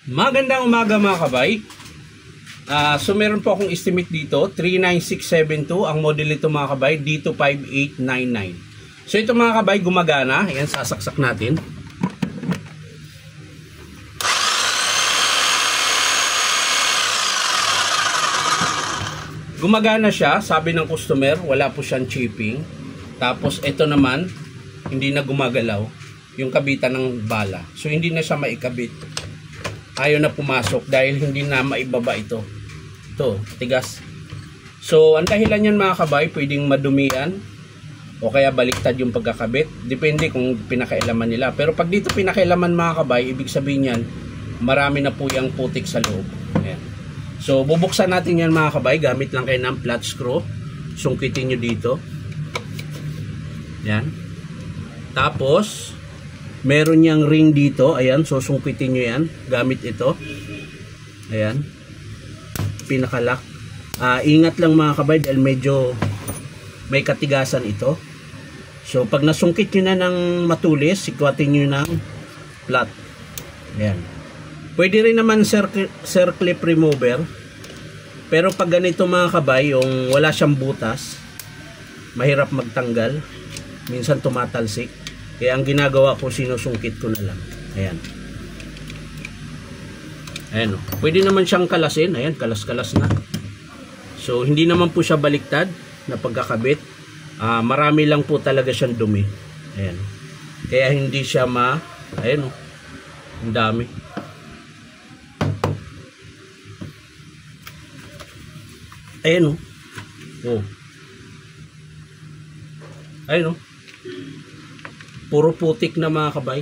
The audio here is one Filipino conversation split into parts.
Magandang umaga mga kabay. So meron po akong estimate dito, 39672 ang model nito mga kabay, dito 5899. So ito mga kabay, gumagana. Ayan, sasaksak natin. Gumagana siya, sabi ng customer, wala po siyang chipping. Tapos ito naman, hindi na gumagalaw yung kabitan ng bala. So hindi na siya maikabit. Ayaw na pumasok dahil hindi na maibaba ito. Ito, tigas. So, ang dahilan yan mga kabay, pwedeng madumian o kaya baliktad yung pagkakabit. Depende kung pinakailaman nila. Pero pag dito pinakailaman mga kabay, ibig sabihin yan, marami na po yung putik sa loob. Ayan. So, bubuksan natin yan mga kabay. Gamit lang kayo ng flat screw. Sungkitin nyo dito. Ayan. Tapos, meron niyang ring dito. Ayan, so sungkitin nyo yan. Gamit ito. Ayan. Pinakalock. Ingat lang mga kabay dahil medyo may katigasan ito. So, pag nasungkit nyo na ng matulis, sikwatin nyo ng flat. Ayan. Pwede rin naman circlip remover. Pero pag ganito mga kabay, yung wala siyang butas, mahirap magtanggal. Minsan tumatalsik. Kaya ang ginagawa ko, sinusungkit ko na lang. Ayan. Ayan o. Pwede naman siyang kalasin. Ayan, kalas-kalas na. So, hindi naman po siya baliktad na pagkakabit. Marami lang po talaga siyang dumi. Ayan. Kaya hindi siya ayan o. Ang dami. Ayan o. Oh. Ayan o. Puro putik na mga kabay.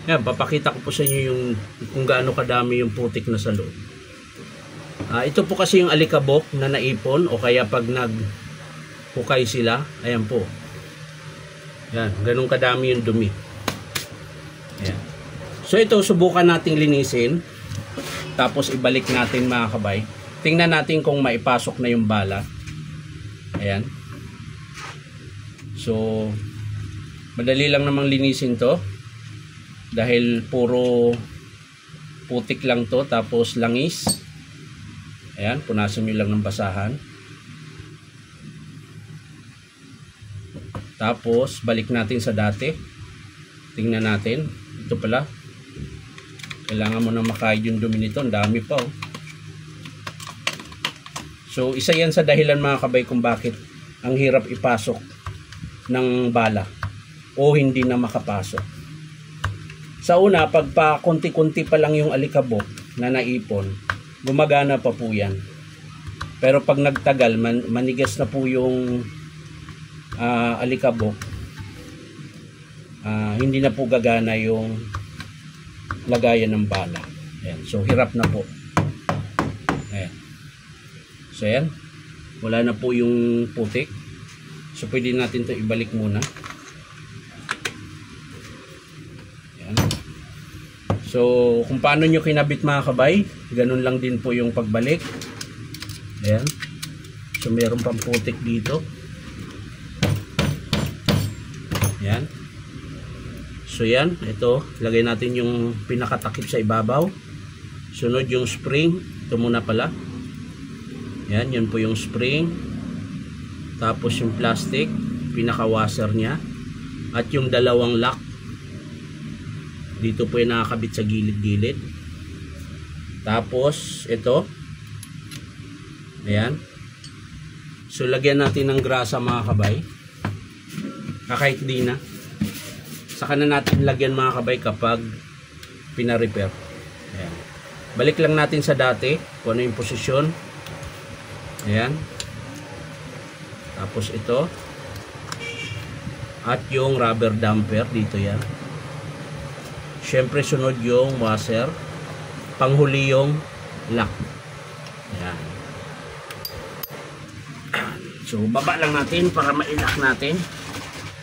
Yan, papakita ko po sa inyo yung kung gaano kadami yung putik na sa loob. Ito po kasi yung alikabok na naipon o kaya pag naghukay sila. Ayan po. Yan, ganun kadami yung dumi. Ayan. So ito, subukan nating linisin. Tapos ibalik natin mga kabay. Tingnan natin kung maipasok na yung bala. Ayan. So, madali lang namang linisin to dahil puro putik lang to, tapos langis. Ayan, punasan nyo lang ng basahan. Tapos, balik natin sa dati. Tingnan natin. Ito pala. Kailangan mo na makahid yung dumi nito. Ang dami pa oh. So, isa yan sa dahilan mga kabay kung bakit ang hirap ipasok ng bala o hindi na makapasok. Sa una, pag pa konti-konti pa lang yung alikabok na naipon, gumagana pa po yan. Pero pag nagtagal, manigas na po yung alikabok, hindi na po gagana yung lagayan ng bala. Ayan. So hirap na po. Ayan. So ayan, wala na po yung putik. So, pwede natin ito ibalik muna. Ayan. So, kung paano nyo kinabit mga kabay, ganun lang din po yung pagbalik. Ayan. So, meron pang putik dito. Ayan. So, yan. Ito, lagay natin yung pinakatakip sa ibabaw. Sunod yung spring. Ito muna pala. Ayan, yun po yung spring. Tapos yung plastic, pinaka-washer niya. At yung dalawang lock. Dito po yung nakakabit sa gilid-gilid. Tapos, ito. Ayan. So, lagyan natin ng grasa mga kabay. Kahit di na. Saka na natin lagyan mga kabay kapag pina-repair. Ayan. Balik lang natin sa dati. Kung ano yung posisyon. Ayan. Tapos ito. At yung rubber damper. Dito yan. Siyempre sunod yung washer. Panghuli yung lock. Ayan. So baba lang natin para ma-lock natin.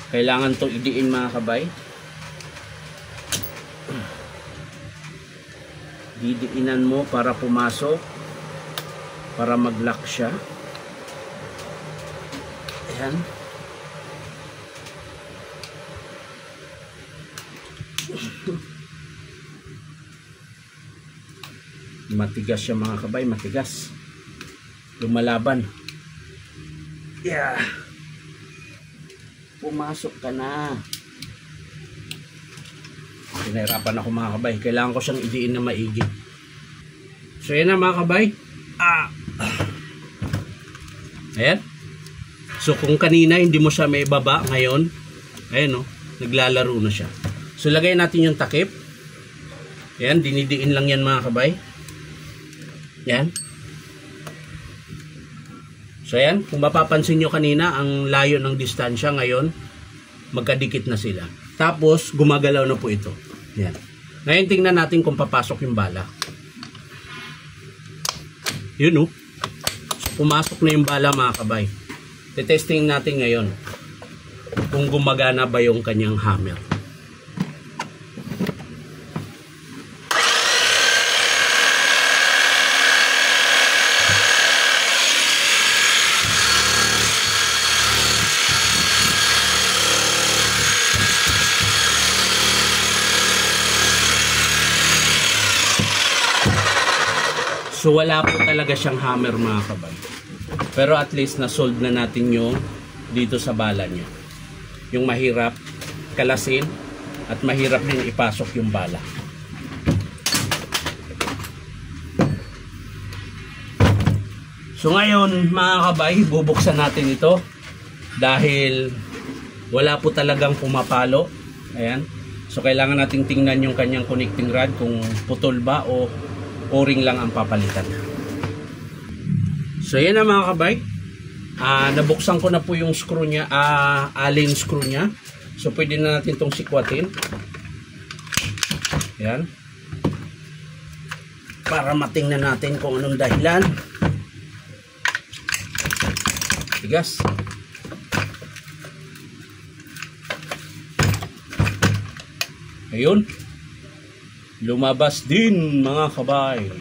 Kailangan itong idiin mga kabay. Didiinan mo para pumasok. Para mag-lock siya. Ayan. Matigas siya mga kabay, matigas. Lumalaban. Yeah. Pumasok ka na. Pinahirapan ako mga kabay. Kailangan ko siyang idiin na maigi. So yan na mga kabay. Ayan. So kung kanina hindi mo siya may baba, ngayon, ayan o, naglalaro na siya. So lagay natin yung takip. Ayan, dinidiin lang yan mga kabay. Ayan. So ayan, kung mapapansin nyo kanina, ang layo ng distansya ngayon, magkadikit na sila. Tapos, gumagalaw na po ito. Ayan. Ngayon tingnan natin kung papasok yung bala. Yun o. So, pumasok na yung bala mga kabay. Tetesting natin ngayon kung gumagana ba yung kanyang hammer. So wala po talaga siyang hammer mga kabay. Pero at least na-solve na natin yung dito sa bala niya. Yung mahirap kalasin at mahirap din ipasok yung bala. So ngayon mga kabay, bubuksan natin ito dahil wala po talagang pumapalo. Ayan. So kailangan nating tingnan yung kanyang connecting rod kung putol ba o o-ring lang ang papalitan. So yan na mga kabay. Nabuksan ko na po yung screw niya, allen screw niya. So pwede na natin itong sikwatin. Yan. Para matingnan natin kung anong dahilan. Tigas. Ayun. Lumabas din mga kabay.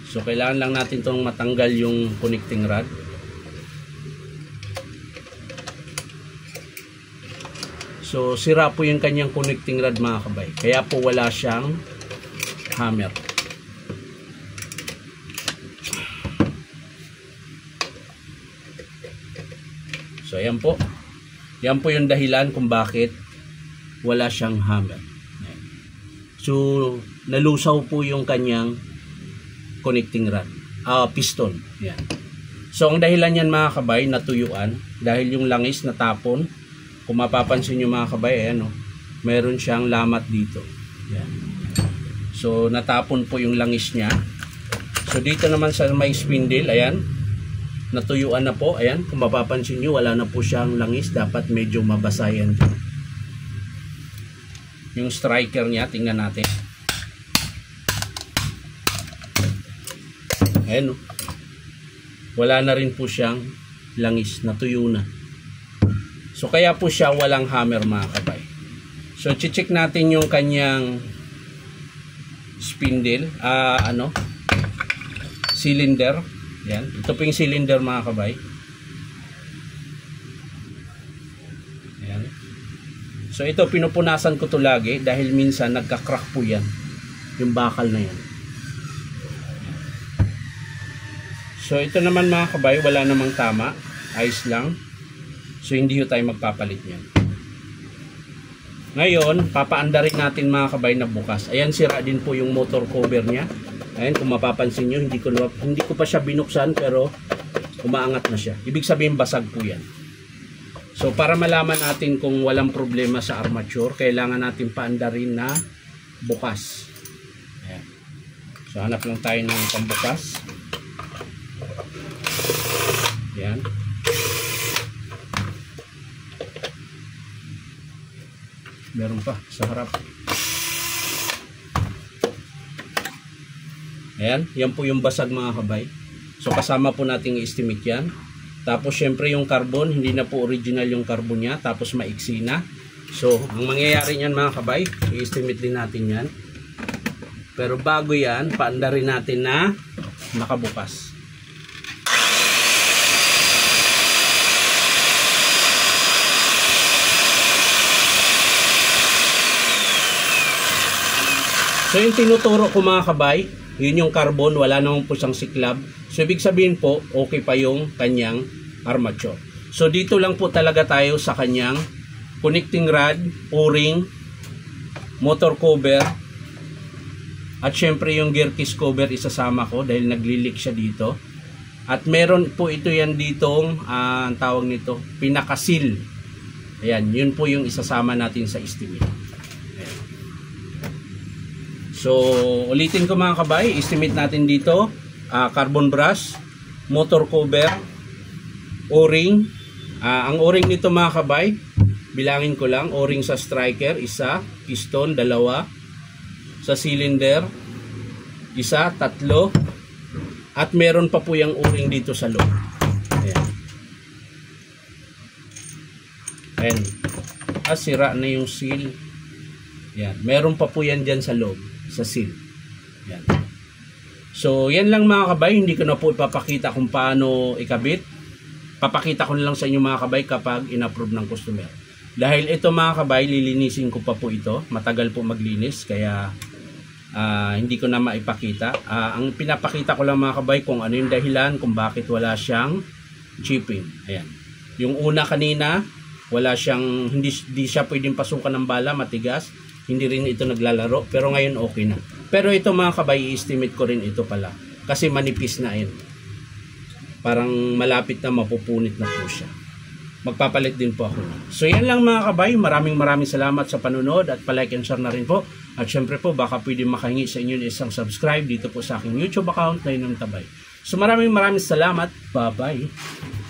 So kailangan lang natin itong matanggal yung connecting rod. So sira po yung kanyang connecting rod mga kabay. Kaya po wala siyang hammer. So ayan po. Yan po yung dahilan kung bakit wala siyang hammer. So nalusaw po yung kanyang connecting rod, piston. Yan. So ang dahilan yan mga kabay, natuyuan dahil yung langis natapon. Kung mapapansin nyo mga kabay, ayan, meron siyang lamat dito. Yan. So natapon po yung langis niya. So dito naman sa may spindle, ayan, natuyuan na po. Ayan, kung mapapansin nyo, wala na po siyang langis. Dapat medyo mabasa yan. Yung striker niya, tingnan natin. Ayan, wala na rin po siyang langis, natuyo na. So kaya po siya walang hammer mga kabay. So check natin yung kanyang spindle, cylinder. Yan, ito po yung cylinder mga kabay. Yan. So ito pinupunasan ko to lagi dahil minsan nagka-crack po yan. Yung bakal na yan. So ito naman mga kabay, wala namang tama. Ayos lang. So hindi ho tayo magpapalit yan. Ngayon, papaandarin natin mga kabay na bukas. Ayan, sira din po yung motor cover niya. Ayan, kung mapapansin nyo, hindi ko pa siya binuksan pero umaangat na siya. Ibig sabihin basag po yan. So para malaman natin kung walang problema sa armature, kailangan natin paandarin na bukas. Ayan. So hanap lang tayo ng pambukas. Ayan. Meron pa sa harap. Ayan, yan po yung basag mga kabay. So kasama po nating i-estimate yan. Tapos syempre yung carbon, hindi na po original yung carbon niya. Tapos maiksi na. So ang mangyayari niyan mga kabay, i-estimate din natin yan. Pero bago yan, paandarin natin na nakabukas. So yung tinuturo ko mga kabay, yun yung carbon, wala naman po siyang siklab. So ibig sabihin po, okay pa yung kanyang armature. So dito lang po talaga tayo sa kanyang connecting rod, o-ring, motor cover, at syempre yung gear case cover isasama ko dahil nagli-leak siya dito. At meron po ito yan ditong, ang tawag nito, pinakasil. Ayan, yun po yung isasama natin sa estimate. Ayan. So, ulitin ko mga kabay, estimate natin dito, carbon brush, motor cover, o-ring. Ang o-ring nito mga kabay, bilangin ko lang, o-ring sa striker, isa, piston, dalawa, sa cylinder, isa, tatlo, at meron pa po yung o-ring dito sa loob. Ayan. Ayan. Sira na yung seal. Ayan. Meron pa po yan dyan sa loob, sa seal. Ayan. So, yan lang mga kabay. Hindi ko na po ipapakita kung paano ikabit. Papakita ko na lang sa inyo mga kabay kapag in-approve ng customer. Dahil ito mga kabay, lilinisin ko pa po ito. Matagal po maglinis, kaya hindi ko na maipakita. Ang pinapakita ko lang mga kabay kung ano yung dahilan kung bakit wala siyang chipping. Ayan. Yung una kanina, wala siyang, hindi siya pwedeng pasukan ng bala, matigas. Hindi rin ito naglalaro, pero ngayon okay na. Pero ito mga kabay, i-estimate ko rin ito pala. Kasi manipis na yun. Parang malapit na mapupunit na po siya. Magpapalit din po ako. So yan lang mga kabay, maraming salamat sa panunod at palike and share na rin po. At syempre po baka pwede makahingi sa inyo isang subscribe dito po sa aking YouTube account na Inong Tabay. So maraming salamat. Bye bye.